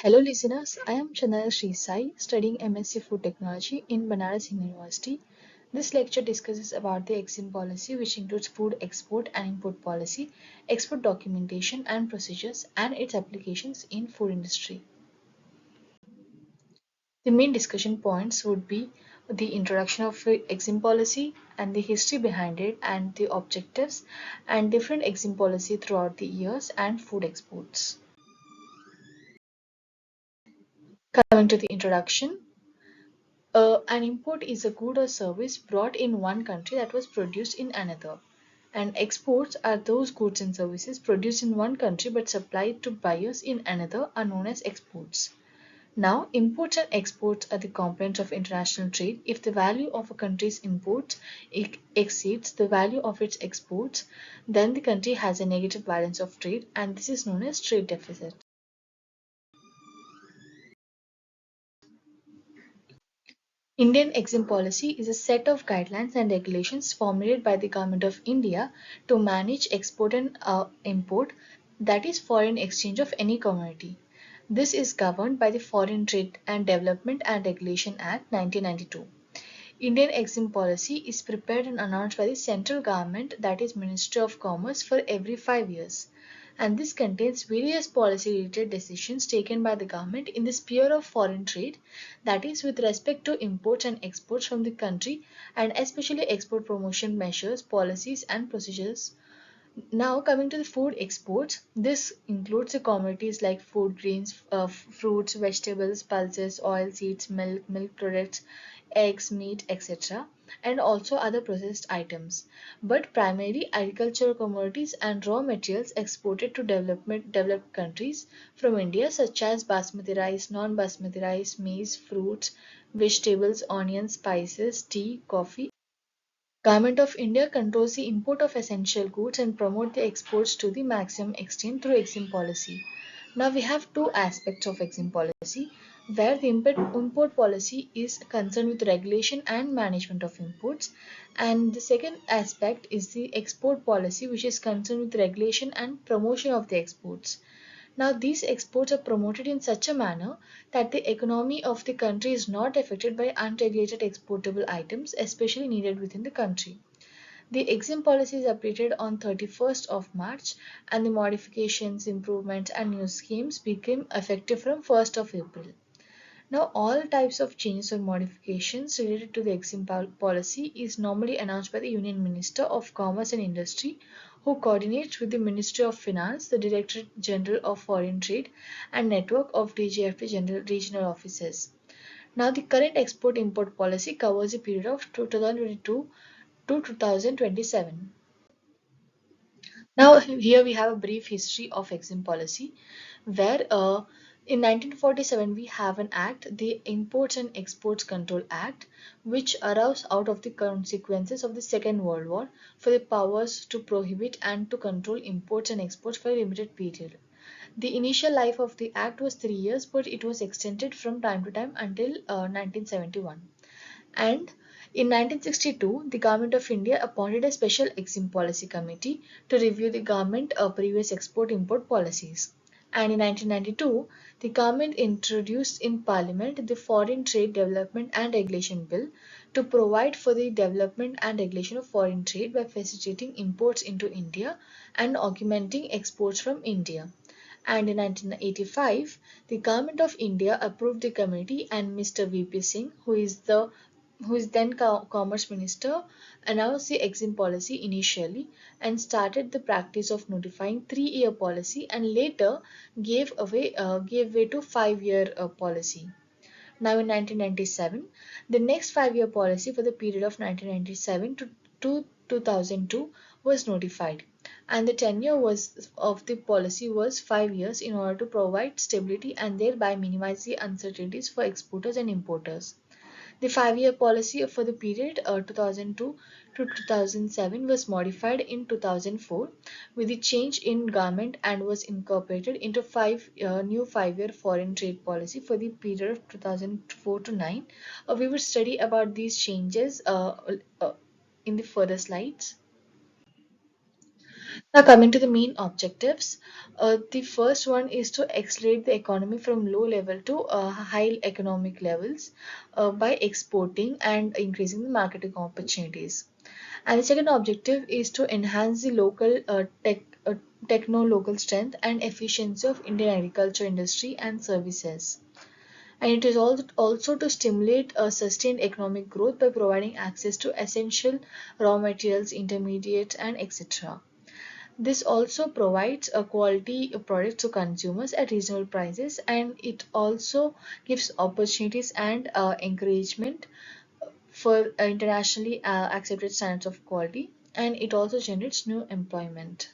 Hello listeners, I am Chandana Srisai studying MSc Food Technology in Banaras Hindu University. This lecture discusses about the EXIM policy which includes food export and import policy, export documentation and procedures and its applications in food industry. The main discussion points would be the introduction of EXIM policy and the history behind it and the objectives and different EXIM policy throughout the years and food exports. Coming to the introduction, an import is a good or service brought in one country that was produced in another. And exports are those goods and services produced in one country but supplied to buyers in another are known as exports. Now, imports and exports are the components of international trade. If the value of a country's imports exceeds the value of its exports, then the country has a negative balance of trade, and this is known as trade deficit. Indian EXIM policy is a set of guidelines and regulations formulated by the Government of India to manage export and import, that is, foreign exchange of any commodity. This is governed by the Foreign Trade and Development and Regulation Act 1992. Indian EXIM policy is prepared and announced by the central government, that is Ministry of Commerce, for every 5 years. And this contains various policy related decisions taken by the government in the sphere of foreign trade, that is with respect to imports and exports from the country, and especially export promotion measures, policies and procedures. Now coming to the food exports, this includes the commodities like food grains, fruits, vegetables, pulses, oil seeds, milk products, eggs, meat, etc., and also other processed items. But primarily agricultural commodities and raw materials exported to developed countries from India, such as basmati rice, non-basmati rice, maize, fruits, vegetables, onions, spices, tea, coffee. Government of India controls the import of essential goods and promote the exports to the maximum extent through EXIM policy. Now we have two aspects of EXIM policy, where the import policy is concerned with regulation and management of imports, and the second aspect is the export policy, which is concerned with regulation and promotion of the exports. Now, these exports are promoted in such a manner that the economy of the country is not affected by unregulated exportable items, especially needed within the country. The EXIM policy is updated on 31st of March, and the modifications, improvements and new schemes became effective from 1st of April. Now, all types of changes or modifications related to the EXIM policy is normally announced by the Union Minister of Commerce and Industry, who coordinates with the Ministry of Finance, the Directorate General of Foreign Trade, and network of DGFT General Regional Offices. Now, the current export-import policy covers a period of 2022 to 2027. Now, here we have a brief history of EXIM policy, where in 1947 we have an act, the Imports and Exports Control Act, which arose out of the consequences of the Second World War for the powers to prohibit and to control imports and exports for a limited period. The initial life of the act was 3 years, but it was extended from time to time until 1971. And in 1962, the Government of India appointed a special EXIM policy committee to review the government previous export-import policies. And in 1992, the government introduced in Parliament the Foreign Trade Development and Regulation Bill to provide for the development and regulation of foreign trade by facilitating imports into India and augmenting exports from India. And in 1985, the Government of India approved the committee, and Mr. VP Singh, who is then Commerce Minister, announced the EXIM policy initially and started the practice of notifying 3-year policy, and later gave way to 5-year policy. Now in 1997, the next 5-year policy for the period of 1997 to 2002 was notified, and the tenure of the policy was 5 years in order to provide stability and thereby minimize the uncertainties for exporters and importers. The 5-year policy for the period 2002 to 2007 was modified in 2004 with the change in government and was incorporated into new 5-year foreign trade policy for the period of 2004 to 9. We will study about these changes in the further slides. Now, coming to the main objectives, the first one is to accelerate the economy from low level to high economic levels by exporting and increasing the marketing opportunities. And the second objective is to enhance the local techno-local strength and efficiency of Indian agriculture industry and services. And it is also to stimulate a sustained economic growth by providing access to essential raw materials, intermediates, and etc. This also provides a quality product to consumers at reasonable prices, and it also gives opportunities and encouragement for internationally accepted standards of quality, and it also generates new employment.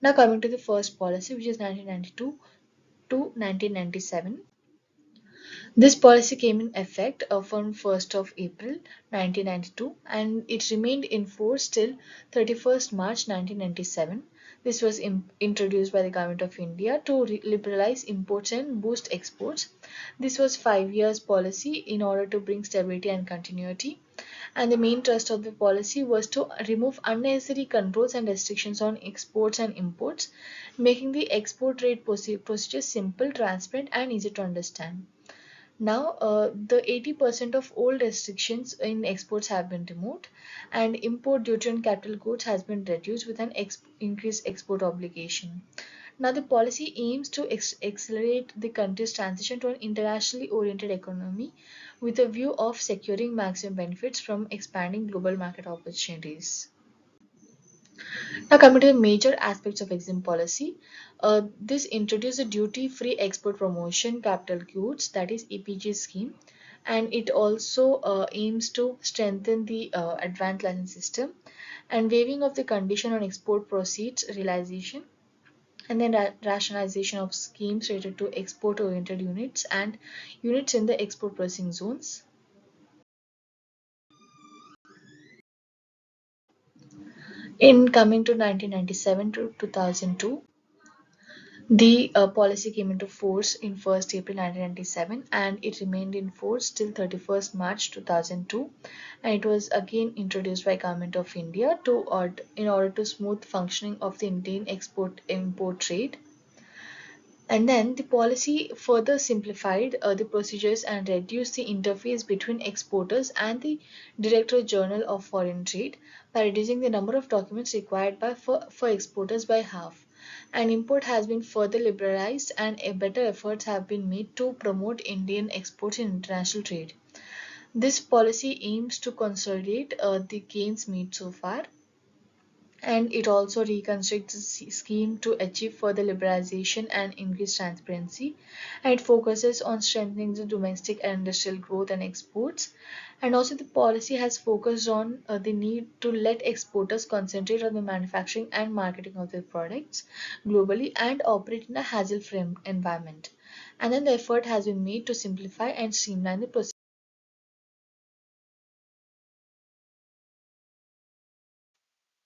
Now coming to the first policy, which is 1992 to 1997. This policy came in effect from 1st of April 1992, and it remained in force till 31st March 1997. This was introduced by the Government of India to liberalize imports and boost exports. This was 5 years policy in order to bring stability and continuity. And the main thrust of the policy was to remove unnecessary controls and restrictions on exports and imports, making the export trade procedure simple, transparent, and easy to understand. Now, the 80% of old restrictions in exports have been removed, and import duty on capital goods has been reduced with an increased export obligation. Now, the policy aims to accelerate the country's transition to an internationally oriented economy with a view of securing maximum benefits from expanding global market opportunities. Now, coming to the major aspects of EXIM policy, this introduced a duty-free export promotion capital goods, that is EPG scheme, and it also aims to strengthen the advanced license system and waiving of the condition on export proceeds realization, and then rationalization of schemes related to export-oriented units and units in the export processing zones. In coming to 1997 to 2002, the policy came into force in 1st April 1997, and it remained in force till 31st March 2002, and it was again introduced by Government of India in order to smooth functioning of the Indian export import trade. And then the policy further simplified the procedures and reduced the interface between exporters and the Director General of Foreign Trade by reducing the number of documents required for exporters by half. And import has been further liberalized, and a better efforts have been made to promote Indian exports in international trade. This policy aims to consolidate the gains made so far, and it also reconstructs the scheme to achieve further liberalization and increase transparency. And it focuses on strengthening the domestic and industrial growth and exports. And also, the policy has focused on the need to let exporters concentrate on the manufacturing and marketing of their products globally and operate in a hassle-free environment. And then the effort has been made to simplify and streamline the process.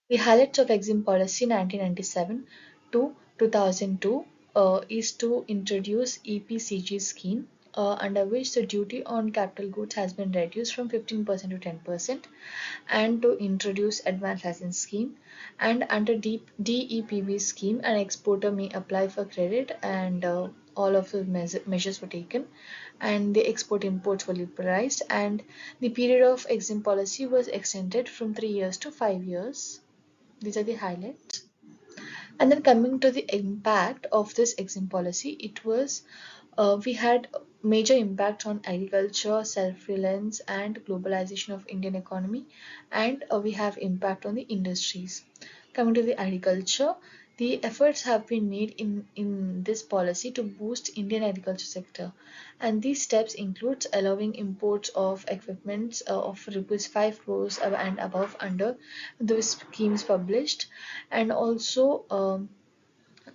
The highlights of EXIM Policy 1997 to 2002 is to introduce EPCG scheme, under which the duty on capital goods has been reduced from 15% to 10%, and to introduce advanced license scheme. And under DEPB scheme, an exporter may apply for credit, and all of the measures were taken, and the export imports were liberalized, and the period of EXIM policy was extended from 3 years to 5 years. These are the highlights. And then coming to the impact of this EXIM policy, it was we had major impact on agriculture, self-reliance, and globalization of Indian economy, and we have impact on the industries. Coming to the agriculture, the efforts have been made in this policy to boost Indian agriculture sector, and these steps include allowing imports of equipment of rupees 5 crores and above under the schemes published, and also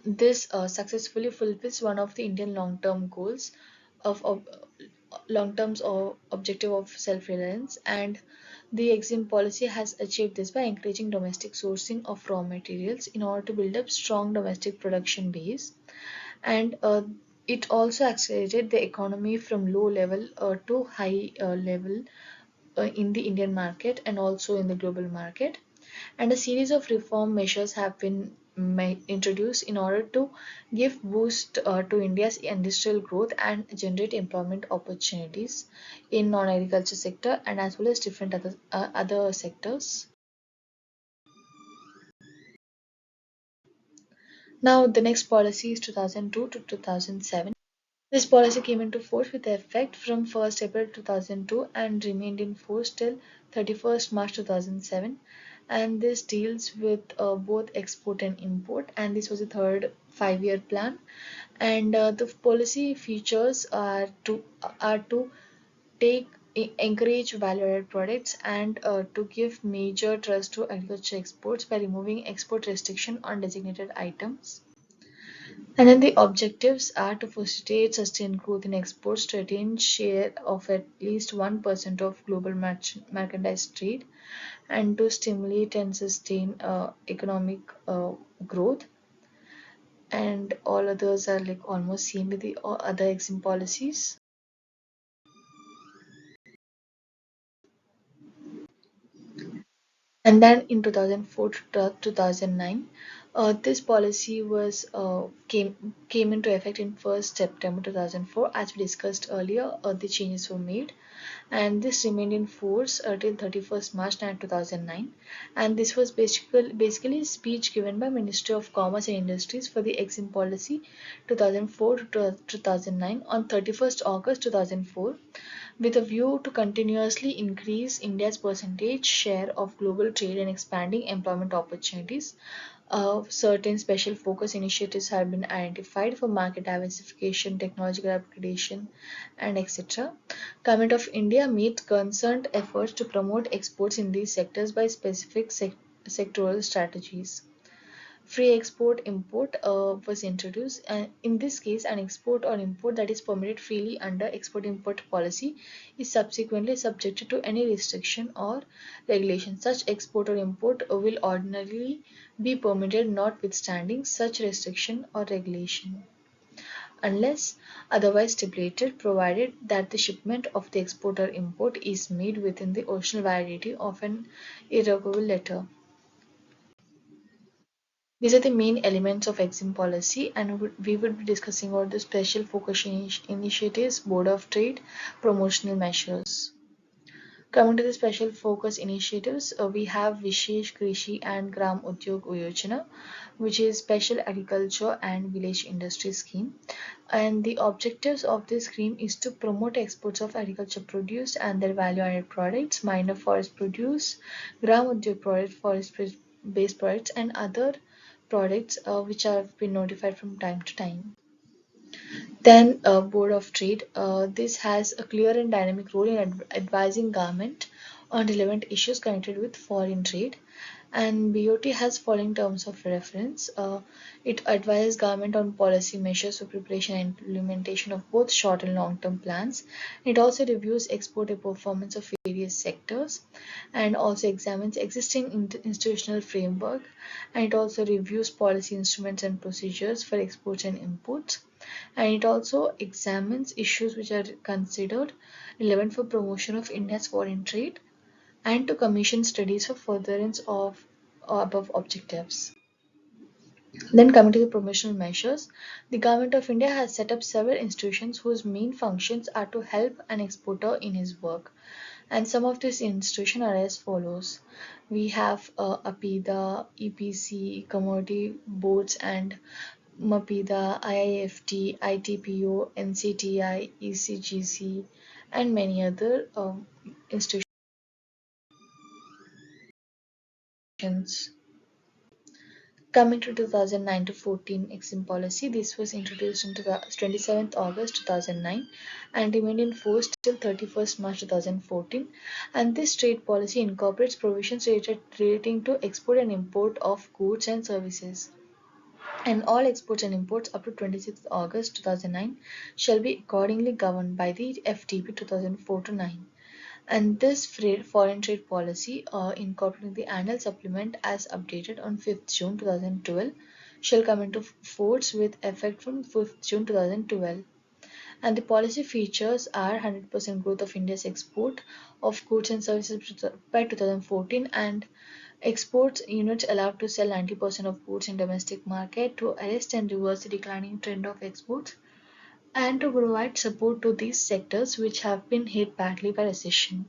this successfully fulfills one of the Indian long-term goals of long-term objective of self-reliance, and the EXIM policy has achieved this by encouraging domestic sourcing of raw materials in order to build up strong domestic production base, and it also accelerated the economy from low level to high level in the Indian market and also in the global market. And a series of reform measures have been introduced in order to give boost to India's industrial growth and generate employment opportunities in non-agriculture sector and as well as different other sectors. Now, the next policy is 2002 to 2007. This policy came into force with effect from 1st April 2002 and remained in force till 31st March 2007. And this deals with both export and import, and this was a third 5-year plan. And the policy features are to take encourage value-added products and to give major trust to agriculture exports by removing export restriction on designated items. And then the objectives are to facilitate sustained growth in exports to attain share of at least 1% of global merchandise trade and to stimulate and sustain economic growth. And all others are like almost same with the other EXIM policies. And then in 2004 to 2009, this policy was came into effect in 1st September 2004. As we discussed earlier, the changes were made, and this remained in force till 31st March 2009. And this was basically a speech given by Ministry of Commerce and Industries for the EXIM policy 2004 to 2009 on 31st August 2004, with a view to continuously increase India's percentage share of global trade and expanding employment opportunities. Certain special focus initiatives have been identified for market diversification, technological upgradation, and etc. Government of India made concerned efforts to promote exports in these sectors by specific sectoral strategies. Free export import was introduced, and in this case an export or import that is permitted freely under export import policy is subsequently subjected to any restriction or regulation. Such export or import will ordinarily be permitted notwithstanding such restriction or regulation, unless otherwise stipulated, provided that the shipment of the export or import is made within the original validity of an irrevocable letter. These are the main elements of EXIM policy, and we would be discussing about the special focus initiatives, board of trade, promotional measures. Coming to the special focus initiatives, we have Vishesh Krishi and Gram Udyog Yojana, which is special agriculture and village industry scheme. And the objectives of this scheme is to promote exports of agriculture produce and their value-added products, minor forest produce, Gram Udyog product, forest-based products, and other products which have been notified from time to time. Then Board of Trade. This has a clear and dynamic role in advising government on relevant issues connected with foreign trade. And BOT has following terms of reference. It advises government on policy measures for preparation and implementation of both short and long-term plans. It also reviews export performance of various sectors and also examines existing institutional framework. And it also reviews policy instruments and procedures for exports and imports, and it also examines issues which are considered relevant for promotion of India's foreign trade and to commission studies for furtherance of above objectives. Then coming to the promotional measures, the Government of India has set up several institutions whose main functions are to help an exporter in his work. And some of these institutions are as follows. We have APIDA, EPC, commodity boards and MAPIDA, IIFT, ITPO, NCTI, ECGC, and many other institutions. Coming to 2009 to 14 EXIM policy, this was introduced on 27th August 2009 and remained in force till 31st March 2014. And this trade policy incorporates provisions relating to export and import of goods and services. And all exports and imports up to 26th August 2009 shall be accordingly governed by the FTP 2004 to 9. And this foreign trade policy, incorporating the annual supplement as updated on 5th June 2012, shall come into force with effect from 5th June 2012. And the policy features are 100% growth of India's export of goods and services by 2014, and exports units allowed to sell 90% of goods in domestic market to arrest and reverse the declining trend of exports and to provide support to these sectors which have been hit badly by recession.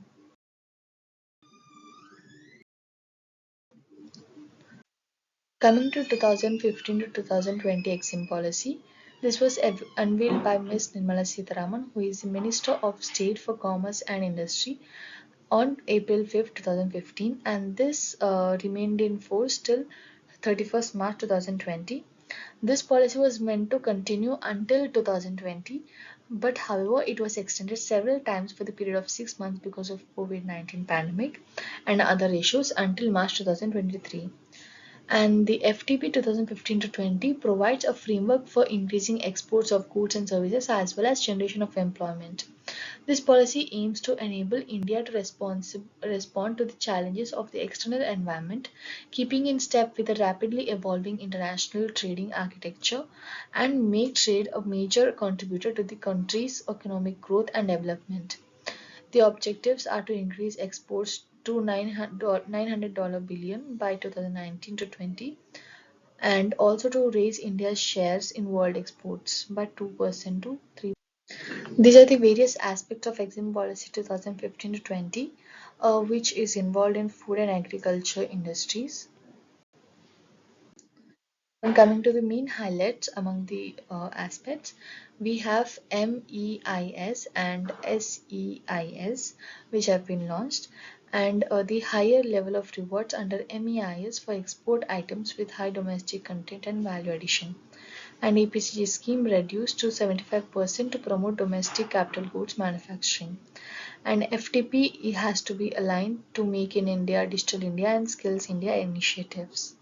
Coming to 2015 to 2020 EXIM policy, this was unveiled by Ms. Nirmala Sitharaman, who is the Minister of State for Commerce and Industry, on April 5th, 2015, and this remained in force till 31st March 2020. This policy was meant to continue until 2020, but however, it was extended several times for the period of 6 months because of COVID-19 pandemic and other issues until March 2023. And the FTP 2015 to 20 provides a framework for increasing exports of goods and services as well as generation of employment. This policy aims to enable India to respond to the challenges of the external environment, keeping in step with the rapidly evolving international trading architecture, and make trade a major contributor to the country's economic growth and development. The objectives are to increase exports to $900 billion by 2019 to 20, and also to raise India's shares in world exports by 2% to 3%. These are the various aspects of EXIM Policy 2015 to 20, which is involved in food and agriculture industries. And coming to the main highlights among the aspects, we have MEIS and SEIS, which have been launched, and the higher level of rewards under MEIS for export items with high domestic content and value addition. And EPCG scheme reduced to 75% to promote domestic capital goods manufacturing. And FTP has to be aligned to Make in India, Digital India, and Skills India initiatives.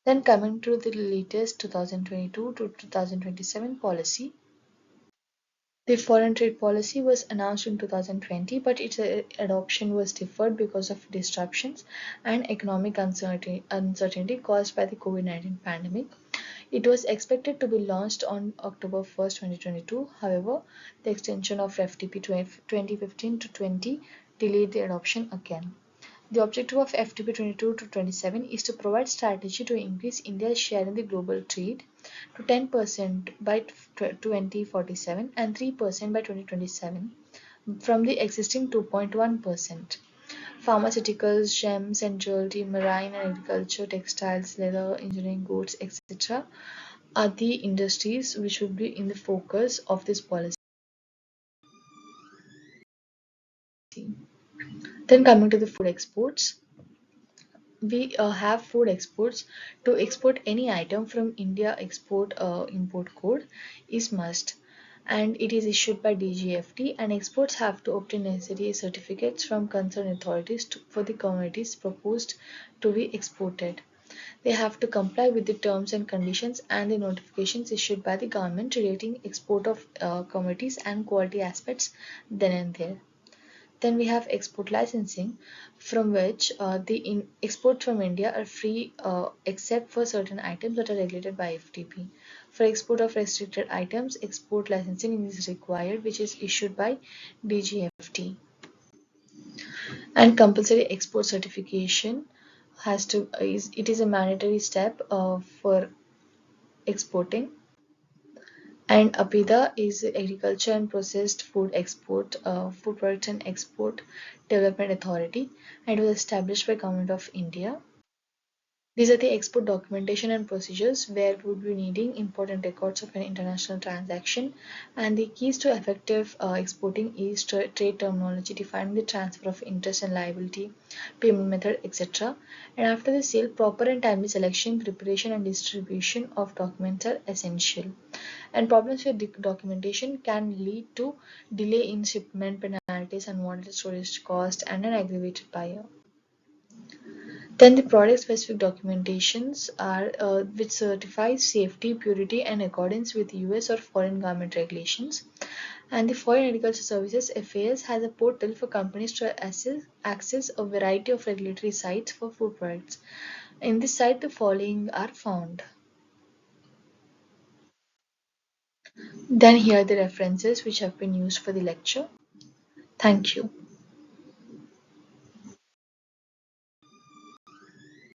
Then coming to the latest 2022 to 2027 policy. The foreign trade policy was announced in 2020, but its adoption was deferred because of disruptions and economic uncertainty caused by the COVID-19 pandemic. It was expected to be launched on October 1st, 2022. However, the extension of FTP 2015 to 20 delayed the adoption again. The objective of FTP 22 to 27 is to provide strategy to increase India's share in the global trade to 10% by 2047 and 3% by 2027 from the existing 2.1%. Pharmaceuticals, gems and jewelry, marine and agriculture, textiles, leather, engineering goods, etc. are the industries which will be in the focus of this policy. Then coming to the food exports, we have food exports. To export any item from India, export import code is must, and it is issued by DGFT, and exports have to obtain necessary certificates from concerned authorities for the commodities proposed to be exported. They have to comply with the terms and conditions and the notifications issued by the government relating export of commodities and quality aspects then and there. Then we have export licensing, from which the exports from India are free except for certain items that are regulated by FTP. For export of restricted items, export licensing is required, which is issued by DGFT. And compulsory export certification it is a mandatory step for exporting. And APIDA is Agriculture and Processed Food Products and Export Development Authority, and it was established by Government of India. These are the export documentation and procedures where we would be needing important records of an international transaction, and the keys to effective exporting is trade terminology defining the transfer of interest and liability, payment method, etc. And after the sale, proper and timely selection, preparation, and distribution of documents are essential. And problems with documentation can lead to delay in shipment, penalties, unwanted storage cost, and an aggravated buyer. Then the product-specific documentations are which certifies safety, purity, and accordance with US or foreign government regulations. And the Foreign Agriculture Services (FAS) has a portal for companies to access a variety of regulatory sites for food products. In this site, the following are found. Then here are the references which have been used for the lecture. Thank you.